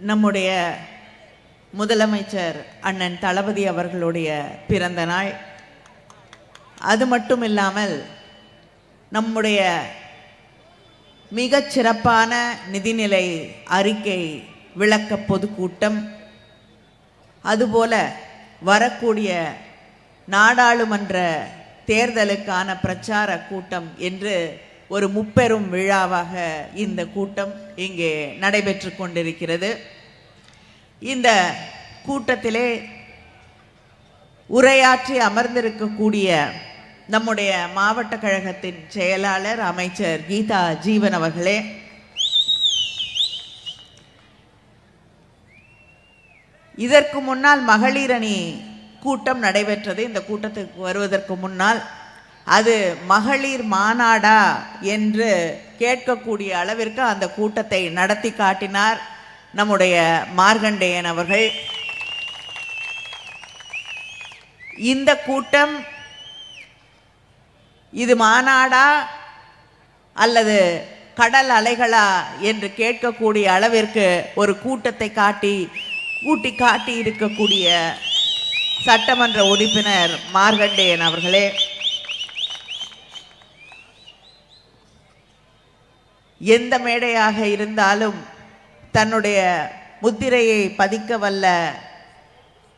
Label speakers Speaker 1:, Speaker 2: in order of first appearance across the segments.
Speaker 1: நம்முடைய முதலமைச்சர் அண்ணன் தளபதி அவர்களுடைய பிறந்த நாள். அது மட்டும் இல்லாமல் நம்முடைய மிகச் சிறப்பான நிதிநிலை அறிக்கை விளக்க பொதுக்கூட்டம், அதுபோல வரக்கூடிய நாடாளுமன்ற தேர்தலுக்கான பிரச்சார கூட்டம் என்று ஒரு முப்பெரும் விழாவாக இந்த கூட்டம் இங்கே நடைபெற்று கொண்டிருக்கிறது. இந்த கூட்டத்திலே உரையாற்றி அமர்ந்திருக்கக்கூடிய நம்முடைய மாவட்ட கழகத்தின் செயலாளர் அமைச்சர் கீதா ஜீவன் அவர்களே, இதற்கு முன்னால் மகளிர் அணி கூட்டம் நடைபெற்றது. இந்த கூட்டத்துக்கு வருவதற்கு முன்னால் அது மகளிர் மாநாடா என்று கேட்கக்கூடிய அளவிற்கு அந்த கூட்டத்தை நடத்தி காட்டினார் நம்முடைய மார்கண்டேயன் அவர்கள். இந்த கூட்டம் இது மாநாடா அல்லது கடல் அலைகளா என்று கேட்கக்கூடிய அளவிற்கு ஒரு கூட்டத்தை கூட்டி காட்டி இருக்கக்கூடிய சட்டமன்ற உறுப்பினர் மார்கண்டேயன் அவர்களே, எந்த மேடையாக இருந்தாலும் தன்னுடைய முத்திரையை பதிக்க வல்ல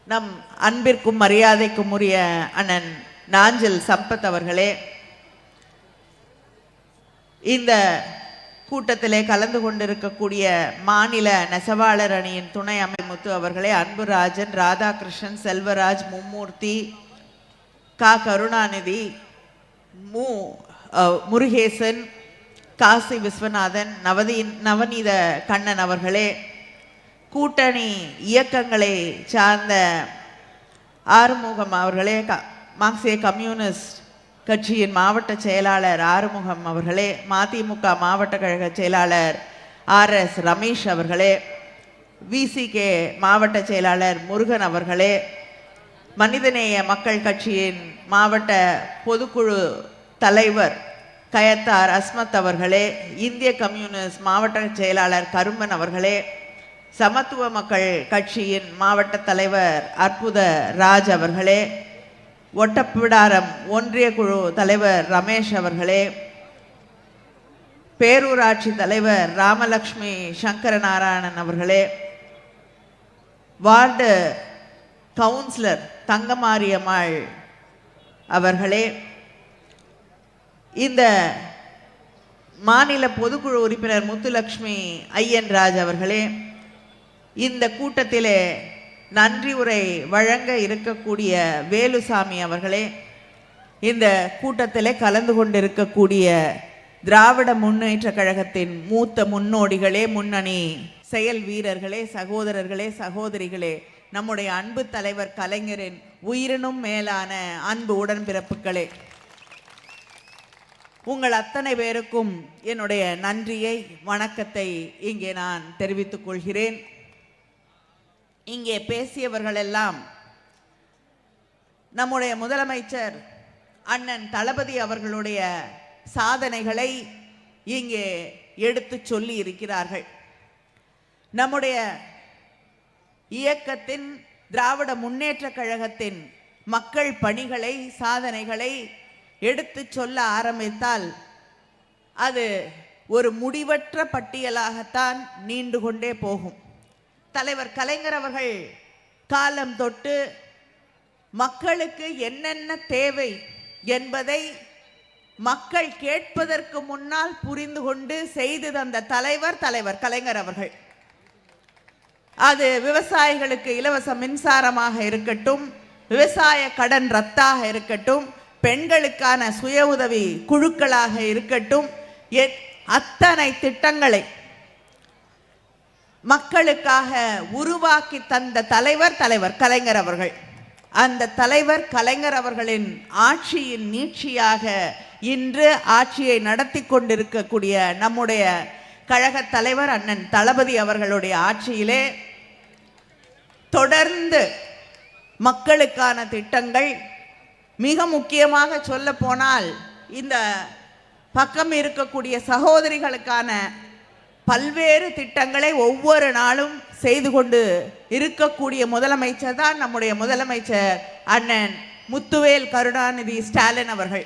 Speaker 1: நம் அன்பிற்கும் மரியாதைக்கும் உரிய அண்ணன் நாஞ்சில் சம்பத் அவர்களே, இந்த கூட்டத்திலே கலந்து கொண்டிருக்கக்கூடிய மாநில நெசவாளர் அணியின் துணை அமைமுத்து அவர்களே, அன்புராஜன், ராதாகிருஷ்ணன், செல்வராஜ், மும்மூர்த்தி, கருணாநிதி, முருகேசன், காசி விஸ்வநாதன், நவநீத கண்ணன் அவர்களே, கூட்டணி இயக்கங்களை சார்ந்த ஆறுமுகம் அவர்களே, மார்க்சிய கம்யூனிஸ்ட் கட்சியின் மாவட்ட செயலாளர் ஆறுமுகம் அவர்களே, மதிமுக மாவட்ட கழக செயலாளர் RS ரமேஷ் அவர்களே, VCK மாவட்ட செயலாளர் முருகன் அவர்களே, மனிதநேய மக்கள் கட்சியின் மாவட்ட பொதுக்குழு தலைவர் கயத்தார் அஸ்மத் அவர்களே, இந்திய கம்யூனிஸ்ட் மாவட்ட செயலாளர் கரும்பன் அவர்களே, சமத்துவ மக்கள் கட்சியின் மாவட்ட தலைவர் அற்புத ராஜ் அவர்களே, ஒட்டப்பிடாரம் ஒன்றிய குழு தலைவர் ரமேஷ் அவர்களே, பேரூராட்சி தலைவர் ராமலட்சுமி சங்கரநாராயணன் அவர்களே, வார்டு கவுன்சிலர் தங்கமாரியம்மாள் அவர்களே, இந்த மாநில பொதுக்குழு உறுப்பினர் முத்துலட்சுமி ஐயன்ராஜ் அவர்களே, இந்த கூட்டத்திலே நன்றி உரை வழங்க இருக்கக்கூடிய வேலுசாமி அவர்களே, இந்த கூட்டத்திலே கலந்து கொண்டிருக்கக்கூடிய திராவிட முன்னேற்ற கழகத்தின் மூத்த முன்னோடிகளே, முன்னணி செயல் வீரர்களே, சகோதரர்களே, சகோதரிகளே, நம்முடைய அன்பு தலைவர் கலைஞரின் உயிரினும் மேலான அன்பு உடன்பிறப்புகளே, உங்கள் அத்தனை பேருக்கும் என்னுடைய நன்றியை, வணக்கத்தை இங்கே நான் தெரிவித்துக் கொள்கிறேன். இங்கே பேசியவர்கள் எல்லாம் நம்முடைய முதலமைச்சர் அண்ணன் தளபதி அவர்களுடைய சாதனைகளை இங்கே எடுத்து சொல்லி இருக்கிறார்கள். நம்முடைய இயக்கத்தின் திராவிட முன்னேற்ற கழகத்தின் மக்கள் பணிகளை, சாதனைகளை எடுத்து சொல்ல ஆரம்பித்தால் அது ஒரு முடிவற்ற பட்டியலாகத்தான் நீண்டு கொண்டே போகும். தலைவர் கலைஞர் அவர்கள் காலம் தொட்டு மக்களுக்கு என்னென்ன தேவை என்பதை மக்கள் கேட்பதற்கு முன்னால் புரிந்து கொண்டு செய்து தந்த தலைவர் கலைஞர் அவர்கள். அது விவசாயிகளுக்கு இலவச மின்சாரமாக இருக்கட்டும், விவசாய கடன் ரத்தாக இருக்கட்டும், பெண்களுக்கான சுய உதவி குழுக்களாக இருக்கட்டும், அத்தனை திட்டங்களை மக்களுக்காக உருவாக்கி தந்த தலைவர் கலைஞர் அவர்கள். அந்த தலைவர் கலைஞர் அவர்களின் ஆட்சியின் நீட்சியாக இன்று ஆட்சியை நடத்தி கொண்டிருக்கக்கூடிய நம்முடைய கழக தலைவர் அண்ணன் தளபதி அவர்களுடைய ஆட்சியிலே தொடர்ந்து மக்களுக்கான திட்டங்கள், மிக முக்கியமாக சொல்ல போனால் இந்த பக்கம் இருக்கக்கூடிய சகோதரிகளுக்கான பல்வேறு திட்டங்களை ஒவ்வொரு நாளும் செய்து கொண்டு இருக்கக்கூடிய முதலமைச்சர் தான் நம்முடைய முதலமைச்சர் அண்ணன் முத்துவேல் கருணாநிதி ஸ்டாலின் அவர்கள்.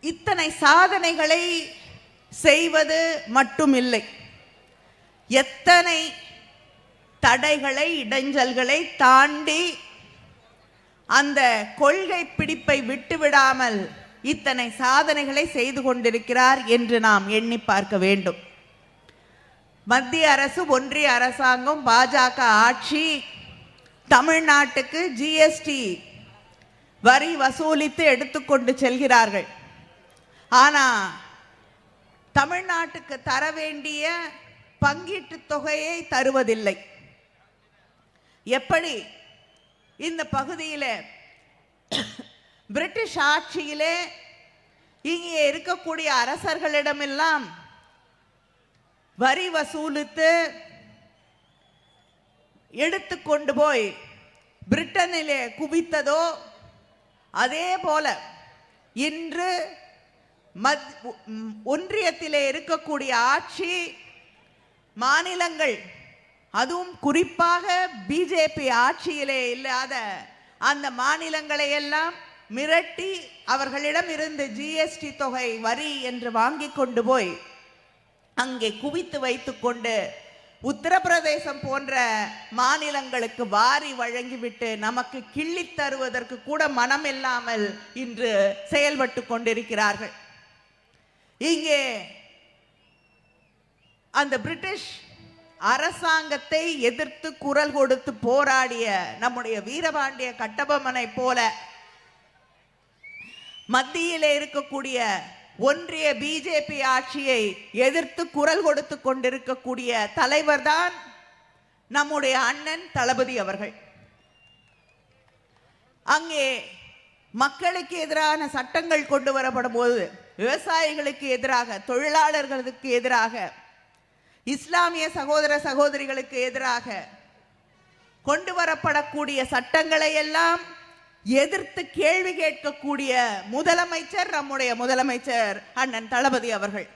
Speaker 1: இத்தனை சாதனைகளை செய்வது மட்டுமில்லை, எத்தனை தடைகளை இடைஞ்சல்களை தாண்டி அந்த கொள்கை பிடிப்பை விட்டுவிடாமல் இத்தனை சாதனைகளை செய்து கொண்டிருக்கிறார் என்று நாம் எண்ணி பார்க்க வேண்டும். மத்திய அரசு, ஒன்றிய அரசாங்கம், பாஜக ஆட்சி தமிழ்நாட்டுக்கு ஜிஎஸ்டி வரி வசூலித்து எடுத்துக்கொண்டு செல்கிறார்கள். ஆனா தமிழ்நாட்டுக்கு தர வேண்டிய பங்கீட்டு தொகையை தருவதில்லை. எப்படி இந்த பகுதியில் பிரிட்டிஷ் ஆட்சியிலே இங்கே இருக்கக்கூடிய அரசர்களிடமெல்லாம் வரி வசூலித்து எடுத்துக்கொண்டு போய் பிரிட்டனிலே குவித்ததோ அதே போல இன்று ஒன்றியத்திலே இருக்கக்கூடிய ஆட்சி மாநிலங்கள், அதுவும் குறிப்பாக பிஜேபி ஆட்சியிலே இல்லாத அந்த மாநிலங்களை எல்லாம் மிரட்டி அவர்களிடம் இருந்து ஜிஎஸ்டி தொகை வரி என்று வாங்கி கொண்டு போய் அங்கே குவித்து வைத்துக்கொண்டு உத்தரப்பிரதேசம் போன்ற மாநிலங்களுக்கு வாரி வழங்கிவிட்டு நமக்கு கிள்ளி தருவதற்கு கூட மனம் இல்லாமல் இன்று செயல்பட்டு கொண்டிருக்கிறார்கள். இங்கே அந்த பிரிட்டிஷ் அரசாங்கத்தை எதிர்த்து குரல் கொடுத்து போராடிய நம்முடைய வீரபாண்டிய கட்டபொம்மனை போல மத்தியிலே இருக்கக்கூடிய ஒன்றிய பிஜேபி ஆட்சியை எதிர்த்து குரல் கொடுத்து கொண்டிருக்கக்கூடிய தலைவர் தான் நம்முடைய அண்ணன் தளபதி அவர்கள். அங்கே மக்களுக்கு எதிரான சட்டங்கள் கொண்டு வரப்படும் போது, விவசாயிகளுக்கு எதிராக, தொழிலாளர்களுக்கு எதிராக, இஸ்லாமிய சகோதர சகோதரிகளுக்கு எதிராக கொண்டு வரப்படக்கூடிய சட்டங்களை எல்லாம் எதிர்த்து கேள்வி கேட்கக்கூடிய முதலமைச்சர் நம்முடைய முதலமைச்சர் அண்ணன் தளபதி அவர்கள்.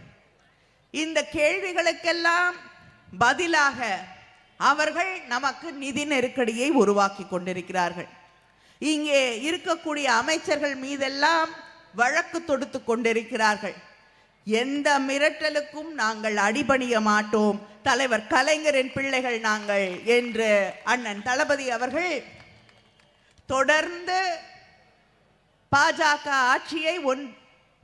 Speaker 1: இந்த கேள்விகளுக்கெல்லாம் பதிலாக அவர்கள் நமக்கு நிதி நெருக்கடியை உருவாக்கி கொண்டிருக்கிறார்கள். இங்கே இருக்கக்கூடிய அமைச்சர்கள் மீதெல்லாம் வழக்கு தொடுத்து கொண்டிருக்கிறார்கள். எந்த மிரட்டலுக்கும் நாங்கள் அடிபணிய மாட்டோம், தலைவர் கலைஞரின் பிள்ளைகள் நாங்கள் என்று அண்ணன் தளபதி அவர்கள் தொடர்ந்து பாஜக ஆட்சியை,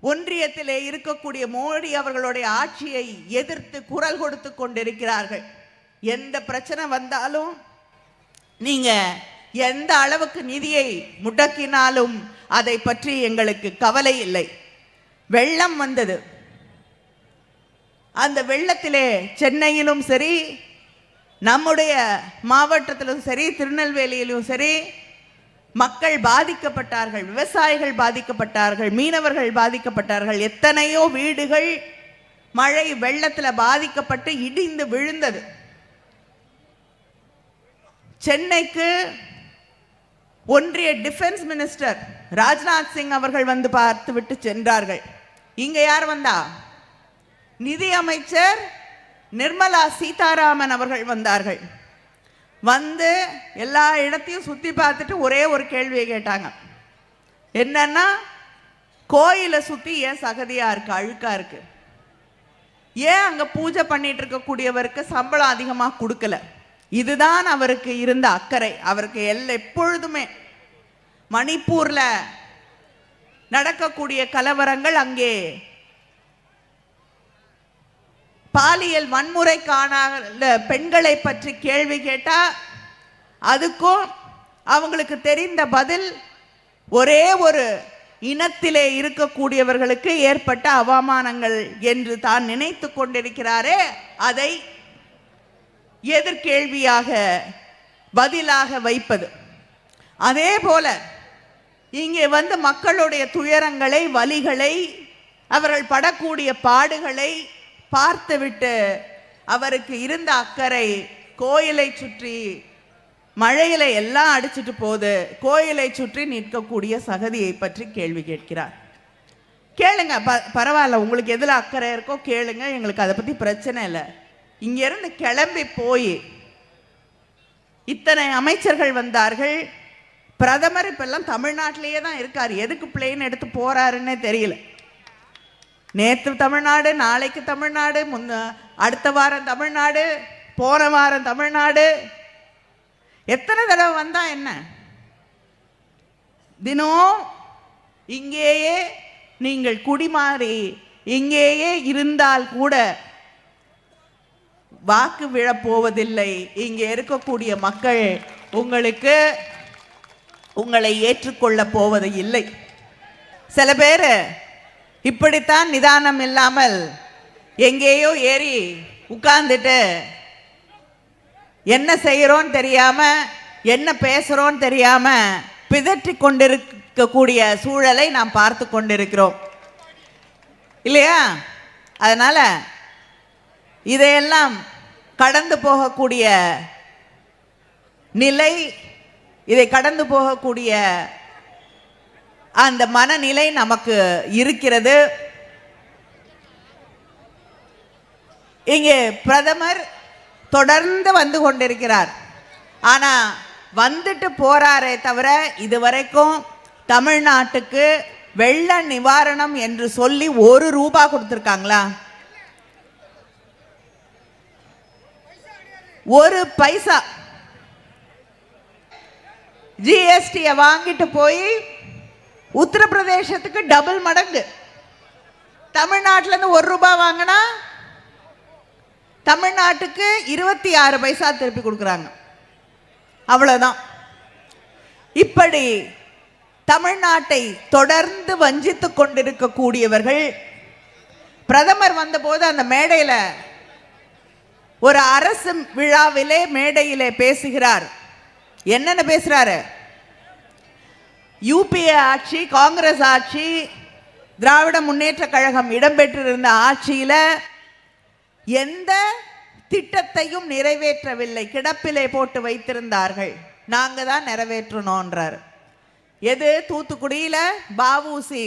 Speaker 1: ஒன்றியத்திலே இருக்கக்கூடிய மோடி அவர்களுடைய ஆட்சியை எதிர்த்து குரல் கொடுத்து கொண்டிருக்கிறார்கள். எந்த பிரச்சனை வந்தாலும் நீங்க எந்த அளவுக்கு நிதியை முடக்கினாலும் அதை பற்றி எங்களுக்கு கவலை இல்லை. வெள்ளம் வந்தது, அந்த வெள்ளத்திலே சென்னையிலும் சரி, நம்முடைய மாவட்டத்திலும் சரி, திருநெல்வேலியிலும் சரி மக்கள் பாதிக்கப்பட்டார்கள், விவசாயிகள் பாதிக்கப்பட்டார்கள், மீனவர்கள் பாதிக்கப்பட்டார்கள். எத்தனையோ வீடுகள் மழை வெள்ளத்தில் பாதிக்கப்பட்டு இடிந்து விழுந்தது. சென்னைக்கு ஒன்றிய டிஃபென்ஸ் மினிஸ்டர் ராஜ்நாத் சிங் அவர்கள் வந்து பார்த்து விட்டு சென்றார்கள். இங்க யார் வந்தா? நிதி அமைச்சர் நிர்மலா சீதாராமன் அவர்கள் வந்தார்கள். வந்து எல்லா இடத்தையும் சுத்தி பார்த்துட்டு ஒரே ஒரு கேள்வியை கேட்டாங்க. என்னன்னா, கோயிலை சுத்தி ஏன் சகதியா இருக்கு, அழுக்கா இருக்கு? ஏன் அங்க பூஜை பண்ணிட்டு இருக்கக்கூடியவருக்கு சம்பளம் அதிகமா கொடுக்கல? இதுதான் அவருக்கு இருந்த அக்கறை. அவருக்கு எப்பொழுதுமே மணிப்பூர்ல நடக்கக்கூடிய கலவரங்கள், அங்கே பாலியல் வன்முறைக்கான பெண்களை பற்றி கேள்வி கேட்டா அதுக்கும் அவங்களுக்கு தெரிந்த பதில் ஒரே ஒரு இனத்திலே இருக்கக்கூடியவர்களுக்கு ஏற்பட்ட அவமானங்கள் என்று தான் நினைத்து கொண்டிருக்கிறாரே, அதை எதிர்கேள்வியாக பதிலாக வைப்பது. அதே போல இங்கே வந்து மக்களுடைய துயரங்களை, வலிகளை, அவர்கள் படக்கூடிய பாடுகளை பார்த்துவிட்டு அவருக்கு இருந்த அக்கறை, கோயிலை சுற்றி மழையில எல்லாம் அடிச்சிட்டு போது கோயிலை சுற்றி நிற்கக்கூடிய சகதியை பற்றி கேள்வி கேட்கிறார். கேளுங்க, பரவாயில்ல, உங்களுக்கு எதில் அக்கறை இருக்கோ கேளுங்க, எங்களுக்கு அதை பற்றி பிரச்சனை இல்லை. இங்கிருந்து கிளம்பி போய் இத்தனை அமைச்சர்கள் வந்தார்கள். பிரதமர் இப்பெல்லாம் தமிழ்நாட்டிலேயே தான் இருக்கார். எதுக்கு பிளேன் எடுத்து போறாருன்னே தெரியல. நேற்று தமிழ்நாடு, நாளைக்கு தமிழ்நாடு, அடுத்த வாரம் தமிழ்நாடு, போன வாரம் தமிழ்நாடு. எத்தனை தடவை வந்தா என்ன? தினம் இங்கேயே நீங்கள் குடிமாறி இங்கேயே இருந்தால் கூட வாக்கு விழப்போவதில்லை. இங்கே இருக்கக்கூடிய மக்கள் உங்களை ஏற்றுக்கொள்ள போவது இல்லை. சில பேர் இப்படித்தான் நிதானம் இல்லாமல் எங்கேயோ ஏறி உட்கார்ந்துட்டு என்ன செய்யறோன்னு தெரியாம, என்ன பேசுறோன்னு தெரியாம பிதற்றி கொண்டிருக்கக்கூடிய சூழலை நாம் பார்த்து கொண்டிருக்கிறோம் இல்லையா? அதனால இதையெல்லாம் கடந்து போகக்கூடிய நிலை, இதை கடந்து போகக்கூடிய அந்த மனநிலை நமக்கு இருக்கிறது. இங்கே பிரதமர் தொடர்ந்து வந்து கொண்டிருக்கிறார். ஆனா வந்துட்டு போறாரே தவிர இதுவரைக்கும் தமிழ்நாட்டுக்கு வெள்ள நிவாரணம் என்று சொல்லி ₹1 கொடுத்திருக்காங்களா? 1 பைசா. ஜிஎஸ்டியை வாங்கிட்டு போய் உத்தரப்பிரதேசத்துக்கு டபுள் மடங்கு. தமிழ்நாட்டில இருந்து ₹1 வாங்கினா தமிழ்நாட்டுக்கு 26 பைசா திருப்பி கொடுக்குறாங்க. அவ்வளவுதான். இப்படி தமிழ்நாட்டை தொடர்ந்து வஞ்சித்துக் கொண்டிருக்கக்கூடியவர்கள் பிரதமர் வந்தபோது அந்த மேடையில் ஒரு அரசு விழாவிலே மேடையிலே பேசுகிறார். என்னென்ன பேசுறாரு? யூபிஏ ஆட்சி, காங்கிரஸ் ஆட்சி, திராவிட முன்னேற்ற கழகம் இடம்பெற்றிருந்த ஆட்சியில எந்த திட்டத்தையும் நிறைவேற்றவில்லை, கிடப்பிலே போட்டு வைத்திருந்தார்கள், நாங்க தான் நிறைவேற்றணும்ன்றார். எது? தூத்துக்குடியில வஉசி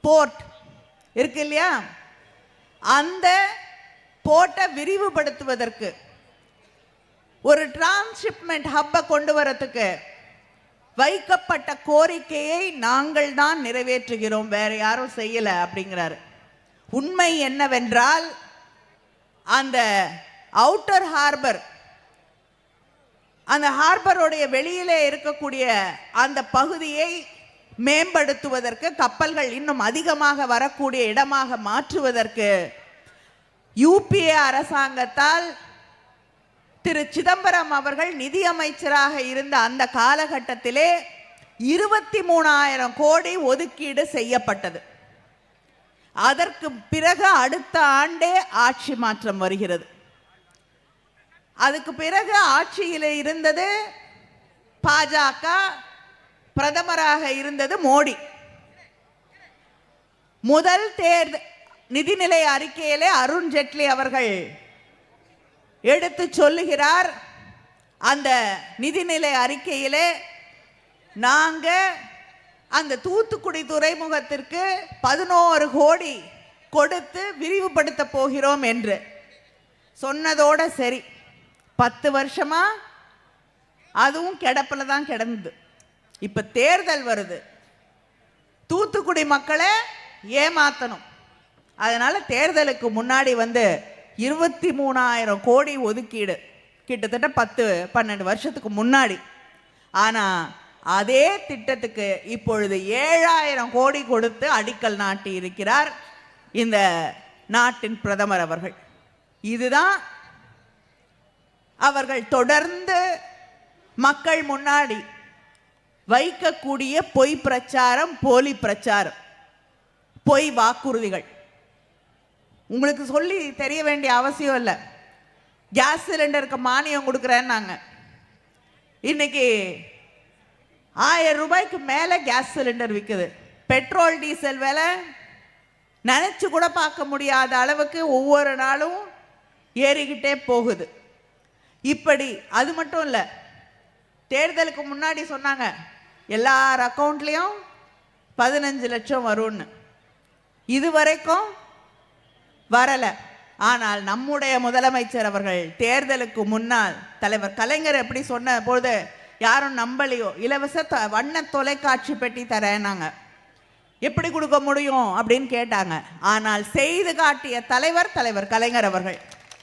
Speaker 1: போர்ட் இருக்கு இல்லையா, அந்த போர்ட்டை விரிவுபடுத்துவதற்கு, ஒரு டிரான்ஸ்ஷிப்மெண்ட் ஹப்பை கொண்டு வரதுக்கு வைக்கப்பட்ட கோரிக்கையை நாங்கள் தான் நிறைவேற்றுகிறோம், வேற யாரும் செய்யல அப்படிங்கிறாரு. உண்மை என்னவென்றால் அந்த அவுட்டர் ஹார்பர், அந்த ஹார்பருடைய வெளியிலே இருக்கக்கூடிய அந்த பகுதியை மேம்படுத்துவதற்கு, கப்பல்கள் இன்னும் அதிகமாக வரக்கூடிய இடமாக மாற்றுவதற்கு யூபிஏ அரசாங்கத்தால் திரு சிதம்பரம் அவர்கள் நிதி அமைச்சராக இருந்த அந்த காலகட்டத்திலே 23,000 கோடி ஒதுக்கீடு செய்யப்பட்டது. அதற்கு பிறகு அடுத்த ஆண்டே ஆட்சி மாற்றம் வருகிறது. அதுக்கு பிறகு ஆட்சியில் இருந்தது பாஜக, பிரதமராக இருந்தது மோடி. முதல் நிதிநிலை அறிக்கையிலே அருண் ஜேட்லி அவர்கள் எடுத்து சொல்லுகிறார், அந்த நிதிநிலை அறிக்கையிலே நாங்க அந்த தூத்துக்குடி துறைமுகத்திற்கு 11 கோடி கொடுத்து விரிவுபடுத்த போகிறோம் என்று சொன்னதோட சரி. 10 வருஷமா அதுவும் கிடப்பில் தான் கிடந்தது. இப்ப தேர்தல் வருது, தூத்துக்குடி மக்களை ஏமாத்தணும். அதனால தேர்தலுக்கு முன்னாடி 23,000 கோடி ஒதுக்கீடு, கிட்டத்தட்ட 10-12 வருஷத்துக்கு முன்னாடி. ஆனா அதே திட்டத்துக்கு இப்பொழுது 7,000 கோடி கொடுத்து அடிக்கல் நாட்டி இருக்கிறார் இந்த நாட்டின் பிரதமர் அவர்கள். இதுதான் அவர்கள் தொடர்ந்து மக்கள் முன்னாடி வைக்கக்கூடிய பொய் பிரச்சாரம், போலி பிரச்சாரம், பொய் வாக்குறுதிகள். உங்களுக்கு சொல்லி தெரிய வேண்டிய அவசியம் இல்லை. கேஸ் சிலிண்டருக்கு மானியம் கொடுக்குறேன்னாங்க. இன்னைக்கு 1000 ரூபாய்க்கு மேலே கேஸ் சிலிண்டர் விற்குது. பெட்ரோல் டீசல் விலை நினைச்சு கூட பார்க்க முடியாத அளவுக்கு ஒவ்வொரு நாளும் ஏறிக்கிட்டே போகுது. இப்படி அது மட்டும் இல்லை, தேர்தலுக்கு முன்னாடி சொன்னாங்க எல்லார் அக்கௌண்ட்லேயும் 15 லட்சம் வரும்னு. இதுவரைக்கும் வரல. ஆனால் நம்முடைய முதலமைச்சர் அவர்கள் தேர்தலுக்கு முன்னால் தலைவர் கலைஞர் எப்படி சொன்ன பொழுது யாரும் நம்பலையோ, இலவச வண்ண தொலைக்காட்சி பெட்டி தரேனாங்க. எப்படி கொடுக்க முடியும் அப்படின்னு கேட்டாங்க. ஆனால் செய்து காட்டிய தலைவர் கலைஞர் அவர்கள்.